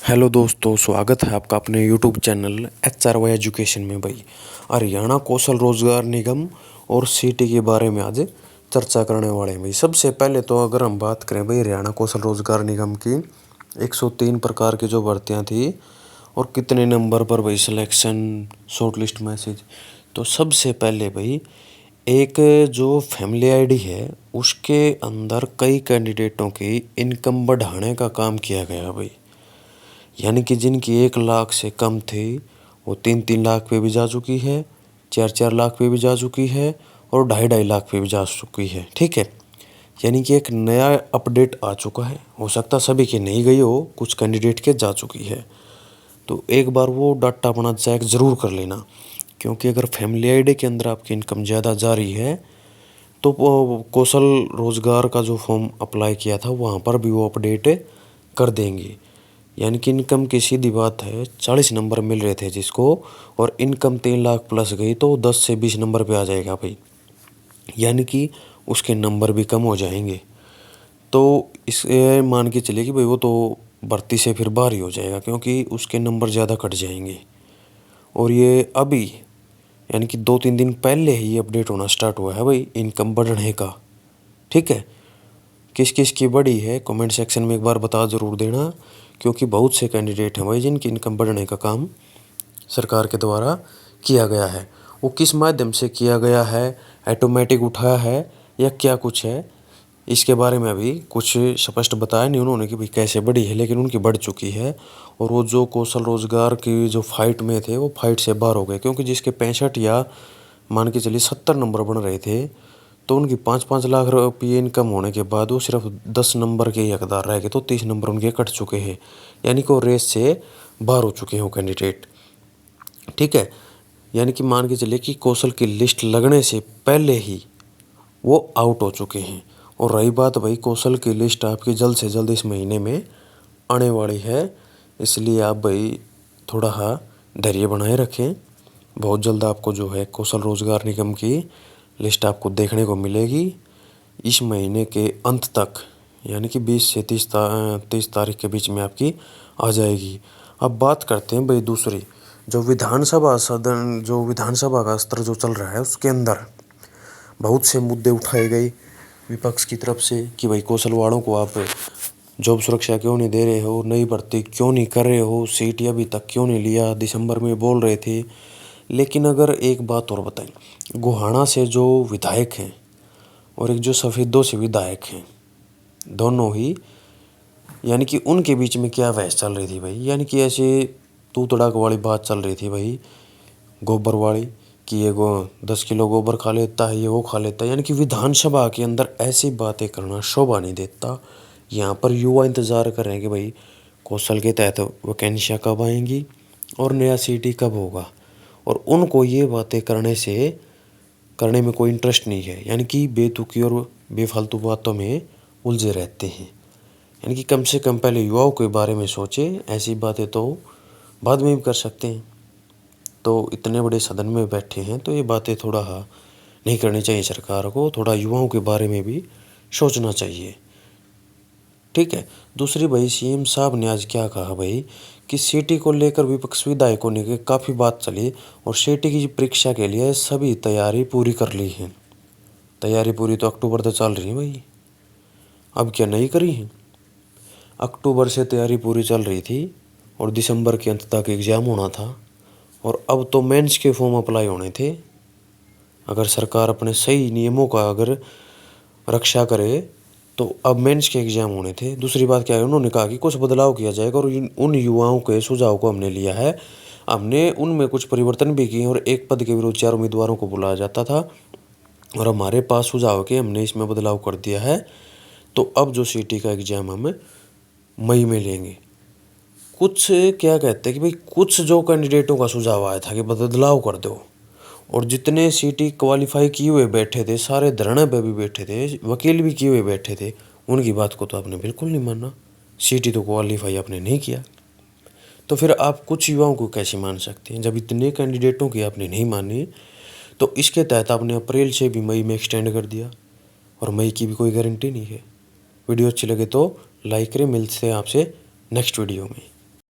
Hello दोस्तों, स्वागत है आपका अपने यूट्यूब चैनल HRY एजुकेशन में। भाई, हरियाणा कौशल रोजगार निगम और सीटी के बारे में आज चर्चा करने वाले हैं। भाई, सबसे पहले तो अगर हम बात करें भाई हरियाणा कौशल रोजगार निगम की 103 प्रकार की जो भर्तियां थी और कितने नंबर पर भाई सिलेक्शन, शॉर्ट लिस्ट मैसेज। तो सबसे पहले भाई एक जो फैमिली आईडी है उसके अंदर कई कैंडिडेटों की इनकम बढ़ाने का काम किया गया भाई। यानी कि जिनकी 1 लाख से कम थी वो 3-3 लाख पे भी जा चुकी है, 4-4 लाख पे भी जा चुकी है और 2.5-2.5 लाख पे भी जा चुकी है। ठीक है, यानी कि एक नया अपडेट आ चुका है। हो सकता सभी की नहीं गई हो, कुछ कैंडिडेट के जा चुकी है। तो एक बार वो डाटा अपना चेक ज़रूर कर लेना, क्योंकि अगर फैमिली आईडी के अंदर आपकी इनकम ज़्यादा जा रही है तो कौशल रोज़गार का जो फॉर्म अप्लाई किया था वहाँ पर भी वो अपडेट कर देंगे। यानी कि इनकम की सीधी बात है, 40 नंबर मिल रहे थे जिसको, और इनकम 3 लाख प्लस गई तो 10 से 20 नंबर पे आ जाएगा भाई। यानी कि उसके नंबर भी कम हो जाएंगे। तो इसे मान के चलिए कि भाई वो तो भर्ती से फिर बाहर ही हो जाएगा, क्योंकि उसके नंबर ज़्यादा कट जाएंगे। और ये अभी यानी कि 2-3 दिन पहले ही अपडेट होना स्टार्ट हुआ है भाई इनकम बढ़ने का। ठीक है, किस किस की बढ़ी है कमेंट सेक्शन में एक बार बता ज़रूर देना, क्योंकि बहुत से कैंडिडेट हैं भाई जिनकी इनकम बढ़ने का काम सरकार के द्वारा किया गया है। वो किस माध्यम से किया गया है, ऑटोमेटिक उठाया है या क्या कुछ है, इसके बारे में अभी कुछ स्पष्ट बताया नहीं उन्होंने कि भाई कैसे बढ़ी है, लेकिन उनकी बढ़ चुकी है। और वो जो कौशल रोजगार की जो फाइट में थे वो फाइट से बाहर हो गए, क्योंकि जिसके 65 या मान के चलिए 70 नंबर बन रहे थे तो उनकी 5-5 लाख रुपये इनकम होने के बाद वो सिर्फ 10 नंबर के ही हकदार रह गए, तो 30 नंबर उनके कट चुके हैं। यानी कि वो रेस से बाहर हो चुके हैं वो कैंडिडेट। ठीक है, यानी कि मान के चलिए कि कौशल की लिस्ट लगने से पहले ही वो आउट हो चुके हैं। और रही बात भाई कौशल की लिस्ट आपकी जल्द से जल्द इस महीने में आने वाली है, इसलिए आप भाई थोड़ा धैर्य बनाए रखें। बहुत जल्द आपको जो है कौशल रोजगार निगम की लिस्ट आपको देखने को मिलेगी इस महीने के अंत तक, यानी कि 20 से 30 तारीख के बीच में आपकी आ जाएगी। अब बात करते हैं भाई दूसरी, जो विधानसभा का स्तर जो चल रहा है उसके अंदर बहुत से मुद्दे उठाए गए विपक्ष की तरफ से कि भाई कौशल वालों को आप जॉब सुरक्षा क्यों नहीं दे रहे हो, नई भर्ती क्यों नहीं कर रहे हो, सीट अभी तक क्यों नहीं लिया, दिसंबर में बोल रहे थे। लेकिन अगर एक बात और बताएं, गोहाना से जो विधायक हैं और एक जो सफेदों से विधायक हैं, दोनों ही यानी कि उनके बीच में क्या बहस चल रही थी भाई। यानी कि ऐसे तू तड़ाक वाली बात चल रही थी भाई, गोबर वाली, कि ये 10 किलो गोबर खा लेता है, ये वो खा लेता है। यानी कि विधानसभा के अंदर ऐसी बातें करना शोभा नहीं देता। यहाँ पर युवा इंतज़ार कर रहे हैं कि भाई कौशल के तहत वैकेंसियाँ कब आएंगी और नया सीटी कब होगा, और उनको ये बातें करने में कोई इंटरेस्ट नहीं है। यानी कि बेतुकी और बेफालतू बातों में उलझे रहते हैं। यानी कि कम से कम पहले युवाओं के बारे में सोचें, ऐसी बातें तो बाद में भी कर सकते हैं। तो इतने बड़े सदन में बैठे हैं तो ये बातें थोड़ा नहीं करनी चाहिए सरकार को, थोड़ा युवाओं के बारे में भी सोचना चाहिए। ठीक है, दूसरी भाई सीएम साहब ने आज क्या कहा भाई कि सीटी को लेकर विपक्ष विधायकों ने काफ़ी बात चली और सीटी की परीक्षा के लिए सभी तैयारी पूरी कर ली है। तैयारी पूरी तो अक्टूबर तक चल रही है भाई, अब क्या नहीं करी है। अक्टूबर से तैयारी पूरी चल रही थी और दिसंबर के अंत तक एग्ज़ाम होना था, और अब तो मेंस के फॉर्म अप्लाई होने थे। अगर सरकार अपने सही नियमों का अगर रक्षा करे तो अब मेंस के एग्ज़ाम होने थे। दूसरी बात क्या है, उन्होंने कहा कि कुछ बदलाव किया जाएगा और उन युवाओं के सुझाव को हमने लिया है, हमने उनमें कुछ परिवर्तन भी किए और एक पद के विरुद्ध 4 उम्मीदवारों को बुलाया जाता था और हमारे पास सुझाव के हमने इसमें बदलाव कर दिया है। तो अब जो सीटी का एग्ज़ाम हम मई में लेंगे। कुछ क्या कहते हैं कि भाई कुछ जो कैंडिडेटों का सुझाव आया था कि बदलाव कर दो, और जितने सीटी क्वालिफाई किए हुए बैठे थे सारे धरने पे भी बैठे थे, वकील भी किए हुए बैठे थे, उनकी बात को तो आपने बिल्कुल नहीं माना। सीटी तो क्वालिफाई आपने नहीं किया, तो फिर आप कुछ युवाओं को कैसे मान सकते हैं। जब इतने कैंडिडेटों की आपने नहीं मानी तो इसके तहत आपने अप्रैल से भी मई में एक्सटेंड कर दिया, और मई की भी कोई गारंटी नहीं है। वीडियो अच्छी लगे तो लाइक करें, मिलते हैं आपसे नेक्स्ट वीडियो में।